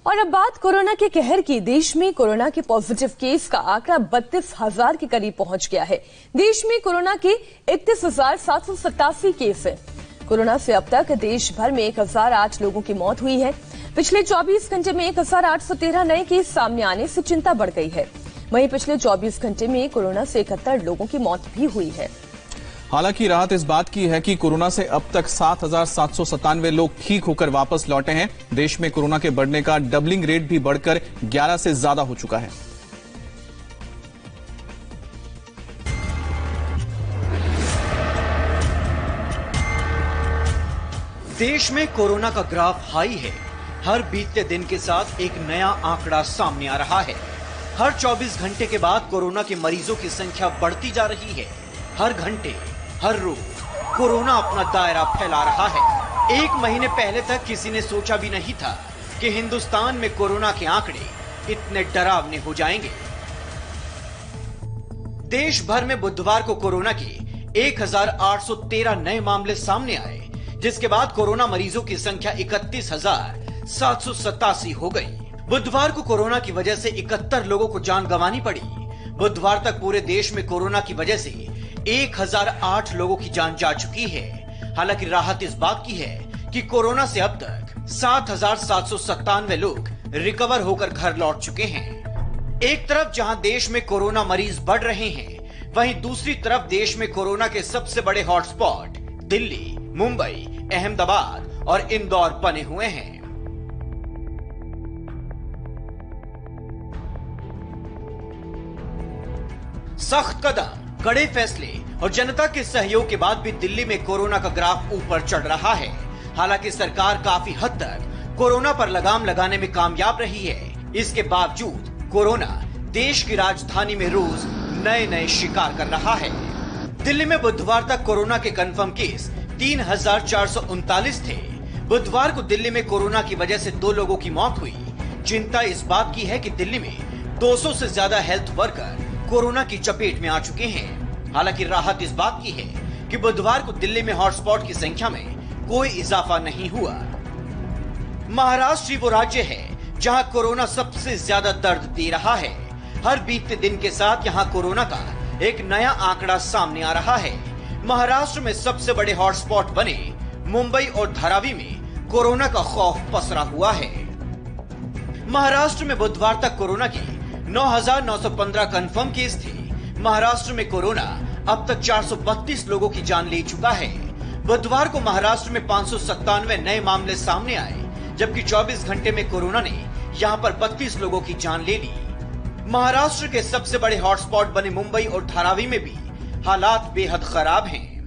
और अब बात कोरोना के कहर की। देश में कोरोना के पॉजिटिव केस का आंकड़ा 32,000 के करीब पहुंच गया है। देश में कोरोना के 31,787 केस हैं। कोरोना से अब तक देश भर में 1,008 लोगों की मौत हुई है। पिछले 24 घंटे में 1,813 नए केस सामने आने से चिंता बढ़ गई है। वहीं पिछले 24 घंटे में कोरोना से 71 लोगों की मौत भी हुई है। हालांकि राहत इस बात की है कि कोरोना से अब तक 7,797 लोग ठीक होकर वापस लौटे हैं। देश में कोरोना के बढ़ने का डबलिंग रेट भी बढ़कर 11 से ज्यादा हो चुका है। देश में कोरोना का ग्राफ हाई है। हर बीतते दिन के साथ एक नया आंकड़ा सामने आ रहा है। हर 24 घंटे के बाद कोरोना के मरीजों की संख्या बढ़ती जा रही है। हर घंटे, हर रोज कोरोना अपना दायरा फैला रहा है। एक महीने पहले तक किसी ने सोचा भी नहीं था कि हिंदुस्तान में कोरोना के आंकड़े इतने डरावने हो जाएंगे। देश भर में बुधवार को कोरोना के 1,813 नए मामले सामने आए, जिसके बाद कोरोना मरीजों की संख्या 31,787 हो गई। बुधवार को कोरोना की वजह से 71 लोगों को जान गंवानी पड़ी। बुधवार तक पूरे देश में कोरोना की वजह से 1,008 लोगों की जान जा चुकी है। हालांकि राहत इस बात की है कि कोरोना से अब तक 7,797 लोग रिकवर होकर घर लौट चुके हैं। एक तरफ जहां देश में कोरोना मरीज बढ़ रहे हैं, वहीं दूसरी तरफ देश में कोरोना के सबसे बड़े हॉटस्पॉट दिल्ली, मुंबई, अहमदाबाद और इंदौर बने हुए हैं। सख्त कदम, कड़े फैसले और जनता के सहयोग के बाद भी दिल्ली में कोरोना का ग्राफ ऊपर चढ़ रहा है। हालांकि सरकार काफी हद तक कोरोना पर लगाम लगाने में कामयाब रही है। इसके बावजूद कोरोना देश की राजधानी में रोज नए नए शिकार कर रहा है। दिल्ली में बुधवार तक कोरोना के कंफर्म केस 3,439 थे। बुधवार को दिल्ली में कोरोना की वजह से 2 लोगों की मौत हुई। चिंता इस बात की है कि दिल्ली में 200 से ज्यादा हेल्थ वर्कर कोरोना की चपेट में आ चुके हैं। हालांकि राहत इस बात की है कि बुधवार को दिल्ली में हॉटस्पॉट की संख्या में कोई इजाफा नहीं हुआ। महाराष्ट्र ही वो राज्य है जहां कोरोना सबसे ज्यादा दर्द दे रहा है। हर बीतते दिन के साथ यहां कोरोना का एक नया आंकड़ा सामने आ रहा है। महाराष्ट्र में सबसे बड़े हॉटस्पॉट बने मुंबई और धारावी में कोरोना का खौफ पसरा हुआ है। महाराष्ट्र में बुधवार तक कोरोना की 9,915 कंफर्म केस थे। महाराष्ट्र में कोरोना अब तक 432 लोगों की जान ले चुका है। बुधवार को महाराष्ट्र में 597 नए मामले सामने आए, जबकि 24 घंटे में कोरोना ने यहां पर 32 लोगों की जान ले ली। महाराष्ट्र के सबसे बड़े हॉटस्पॉट बने मुंबई और धारावी में भी हालात बेहद खराब हैं।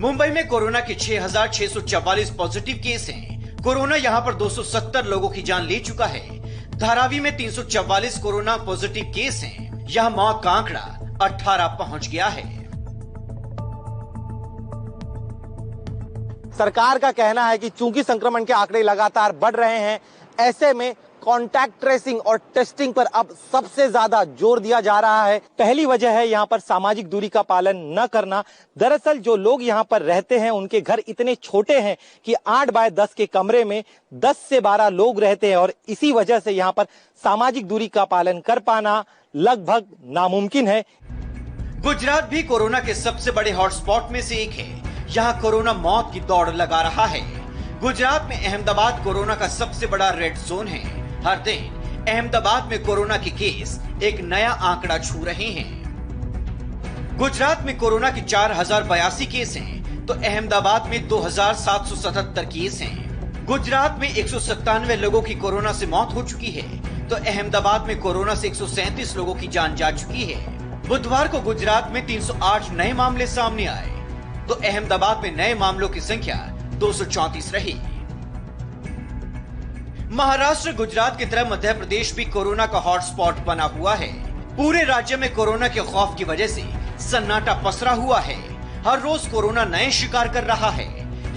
मुंबई में कोरोना के 6,644 पॉजिटिव केस हैं। कोरोना यहां पर 270 लोगों की जान ले चुका है। धारावी में 344 कोरोना पॉजिटिव केस हैं। यहां मौत का आंकड़ा 18 पहुंच गया है। सरकार का कहना है कि चूंकि संक्रमण के आंकड़े लगातार बढ़ रहे हैं, ऐसे में कॉन्टैक्ट ट्रेसिंग और टेस्टिंग पर अब सबसे ज्यादा जोर दिया जा रहा है। पहली वजह है यहाँ पर सामाजिक दूरी का पालन न करना। दरअसल जो लोग यहाँ पर रहते हैं उनके घर इतने छोटे हैं कि 8 बाय 10 के कमरे में 10 से 12 लोग रहते हैं और इसी वजह से यहाँ पर सामाजिक दूरी का पालन कर पाना लगभग नामुमकिन है। गुजरात भी कोरोना के सबसे बड़े हॉटस्पॉट में से एक है। यहाँ कोरोना मौत की दौड़ लगा रहा है। गुजरात में अहमदाबाद कोरोना का सबसे बड़ा रेड जोन है। हर दिन अहमदाबाद में कोरोना के केस एक नया आंकड़ा छू रहे हैं। गुजरात में कोरोना के 4,082 केस हैं, तो अहमदाबाद में 2,777 केस हैं। गुजरात में 197 लोगों की कोरोना से मौत हो चुकी है, तो अहमदाबाद में कोरोना से 137 लोगों की जान जा चुकी है। बुधवार को गुजरात में 308 नए मामले सामने आए, तो अहमदाबाद में नए मामलों की संख्या 234 रही। महाराष्ट्र, गुजरात की तरह मध्य प्रदेश भी कोरोना का हॉटस्पॉट बना हुआ है। पूरे राज्य में कोरोना के खौफ की वजह से सन्नाटा पसरा हुआ है। हर रोज कोरोना नए शिकार कर रहा है।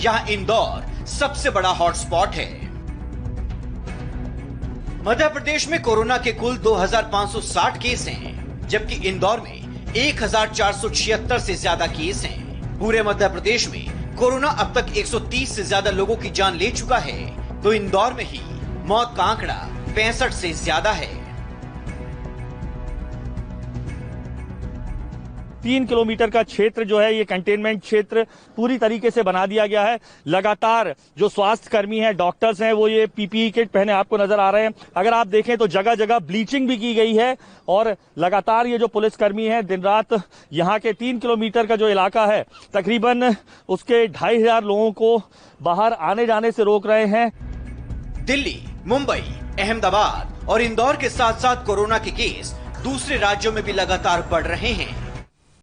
यहाँ इंदौर सबसे बड़ा हॉटस्पॉट है। मध्य प्रदेश में कोरोना के कुल 2,560 केस हैं, जबकि इंदौर में 1,476 से ज्यादा केस हैं। पूरे मध्य प्रदेश में कोरोना अब तक 130 से ज्यादा लोगों की जान ले चुका है, तो इंदौर में ही मौत का आंकड़ा 65 से ज्यादा है। 3 किलोमीटर का क्षेत्र जो है ये कंटेनमेंट क्षेत्र पूरी तरीके से बना दिया गया है। लगातार जो स्वास्थ्य कर्मी हैं, डॉक्टर्स हैं, वो ये पीपीई किट पहने आपको नजर आ रहे हैं। अगर आप देखें तो जगह जगह ब्लीचिंग भी की गई है और लगातार ये जो पुलिसकर्मी हैं दिन रात यहाँ के 3 किलोमीटर का जो इलाका है तकरीबन उसके 2500 लोगों को बाहर आने जाने से रोक रहे हैं। दिल्ली, मुंबई, अहमदाबाद और इंदौर के साथ साथ कोरोना के केस दूसरे राज्यों में भी लगातार बढ़ रहे हैं।